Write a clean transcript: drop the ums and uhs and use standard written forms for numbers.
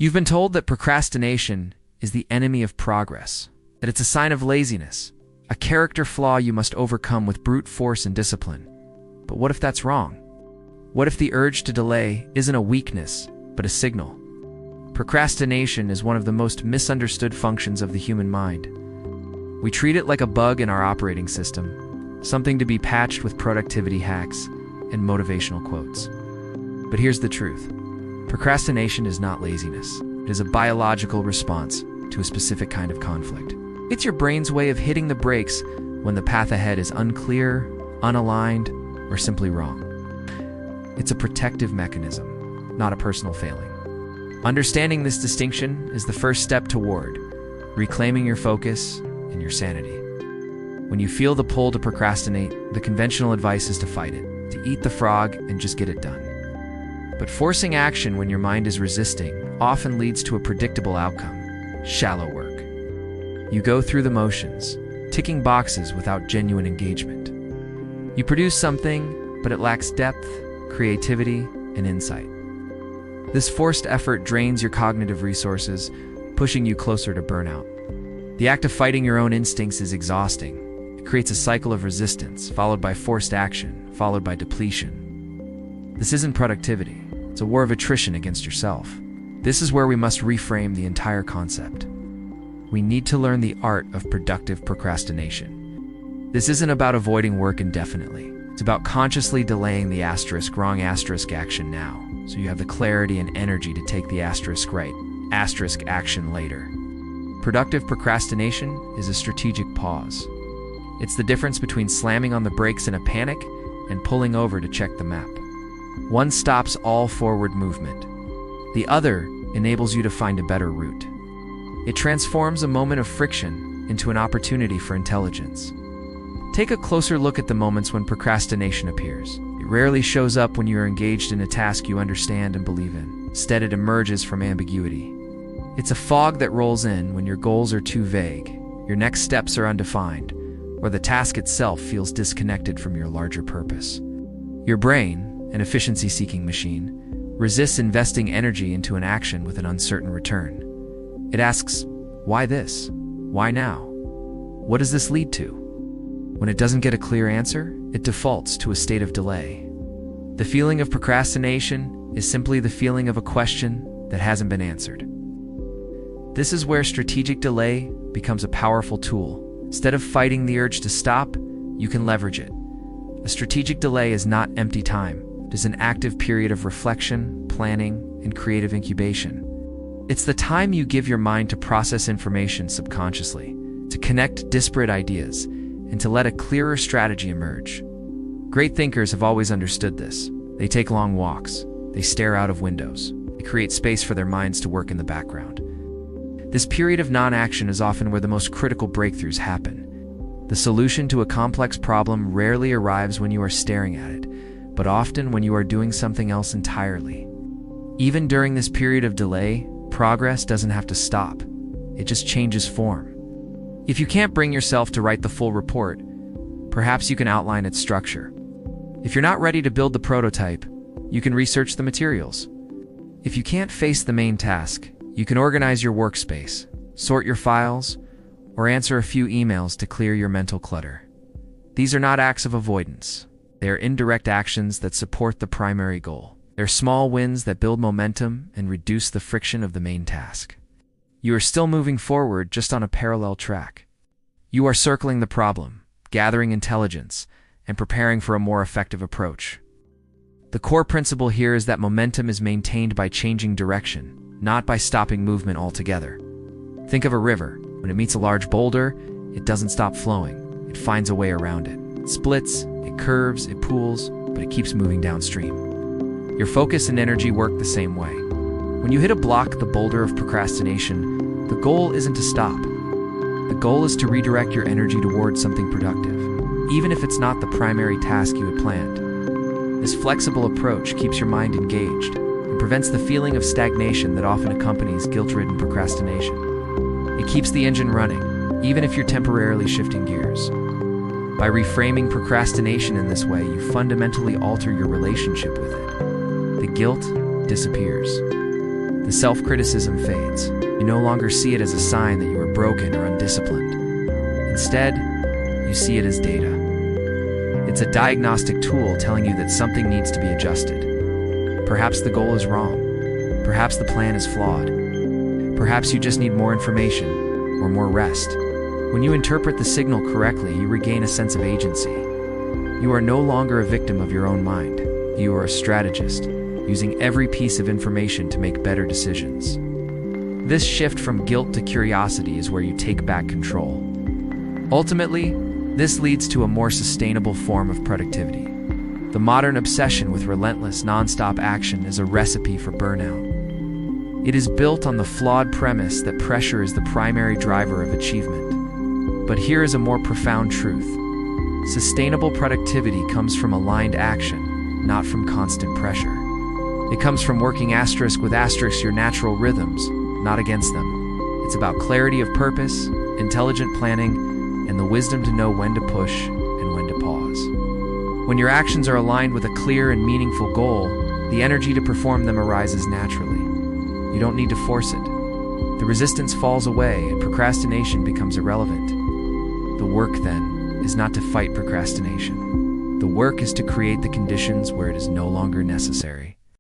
You've been told that procrastination is the enemy of progress, that it's a sign of laziness, a character flaw you must overcome with brute force and discipline. But what if that's wrong? What if the urge to delay isn't a weakness, but a signal? Procrastination is one of the most misunderstood functions of the human mind. We treat it like a bug in our operating system, something to be patched with productivity hacks and motivational quotes. But here's the truth. Procrastination is not laziness. It is a biological response to a specific kind of conflict. It's your brain's way of hitting the brakes when the path ahead is unclear, unaligned, or simply wrong. It's a protective mechanism, not a personal failing. Understanding this distinction is the first step toward reclaiming your focus and your sanity. When you feel the pull to procrastinate, the conventional advice is to fight it, to eat the frog and just get it done. But forcing action when your mind is resisting often leads to a predictable outcome: shallow work. You go through the motions, ticking boxes without genuine engagement. You produce something, but it lacks depth, creativity, and insight. This forced effort drains your cognitive resources, pushing you closer to burnout. The act of fighting your own instincts is exhausting. It creates a cycle of resistance, followed by forced action, followed by depletion. This isn't productivity. It's a war of attrition against yourself. This is where we must reframe the entire concept. We need to learn the art of productive procrastination. This isn't about avoiding work indefinitely. It's about consciously delaying the wrong action now, so you have the clarity and energy to take the right action later. Productive procrastination is a strategic pause. It's the difference between slamming on the brakes in a panic and pulling over to check the map. One stops all forward movement. The other enables you to find a better route. It transforms a moment of friction into an opportunity for intelligence. Take a closer look at the moments when procrastination appears. It rarely shows up when you are engaged in a task you understand and believe in. Instead, it emerges from ambiguity. It's a fog that rolls in when your goals are too vague, your next steps are undefined, or the task itself feels disconnected from your larger purpose. Your brain, an efficiency-seeking machine, resists investing energy into an action with an uncertain return. It asks, why this? Why now? What does this lead to? When it doesn't get a clear answer, it defaults to a state of delay. The feeling of procrastination is simply the feeling of a question that hasn't been answered. This is where strategic delay becomes a powerful tool. Instead of fighting the urge to stop, you can leverage it. A strategic delay is not empty time. It is an active period of reflection, planning, and creative incubation. It's the time you give your mind to process information subconsciously, to connect disparate ideas, and to let a clearer strategy emerge. Great thinkers have always understood this. They take long walks. They stare out of windows. They create space for their minds to work in the background. This period of non-action is often where the most critical breakthroughs happen. The solution to a complex problem rarely arrives when you are staring at it, but often when you are doing something else entirely. Even during this period of delay, progress doesn't have to stop. It just changes form. If you can't bring yourself to write the full report, perhaps you can outline its structure. If you're not ready to build the prototype, you can research the materials. If you can't face the main task, you can organize your workspace, sort your files, or answer a few emails to clear your mental clutter. These are not acts of avoidance. They are indirect actions that support the primary goal. They're small wins that build momentum and reduce the friction of the main task. You are still moving forward, just on a parallel track. You are circling the problem, gathering intelligence, and preparing for a more effective approach. The core principle here is that momentum is maintained by changing direction, not by stopping movement altogether. Think of a river. When it meets a large boulder, it doesn't stop flowing. It finds a way around it. It splits, it curves, it pools, but it keeps moving downstream. Your focus and energy work the same way. When you hit a block, the boulder of procrastination, the goal isn't to stop. The goal is to redirect your energy towards something productive, even if it's not the primary task you had planned. This flexible approach keeps your mind engaged and prevents the feeling of stagnation that often accompanies guilt-ridden procrastination. It keeps the engine running, even if you're temporarily shifting gears. By reframing procrastination in this way, you fundamentally alter your relationship with it. The guilt disappears. The self-criticism fades. You no longer see it as a sign that you are broken or undisciplined. Instead, you see it as data. It's a diagnostic tool telling you that something needs to be adjusted. Perhaps the goal is wrong. Perhaps the plan is flawed. Perhaps you just need more information or more rest. When you interpret the signal correctly, you regain a sense of agency. You are no longer a victim of your own mind. You are a strategist, using every piece of information to make better decisions. This shift from guilt to curiosity is where you take back control. Ultimately, this leads to a more sustainable form of productivity. The modern obsession with relentless, non-stop action is a recipe for burnout. It is built on the flawed premise that pressure is the primary driver of achievement. But here is a more profound truth. Sustainable productivity comes from aligned action, not from constant pressure. It comes from working asterisk with asterisk your natural rhythms, not against them. It's about clarity of purpose, intelligent planning, and the wisdom to know when to push and when to pause. When your actions are aligned with a clear and meaningful goal, the energy to perform them arises naturally. You don't need to force it. The resistance falls away and procrastination becomes irrelevant. The work, then, is not to fight procrastination. The work is to create the conditions where it is no longer necessary.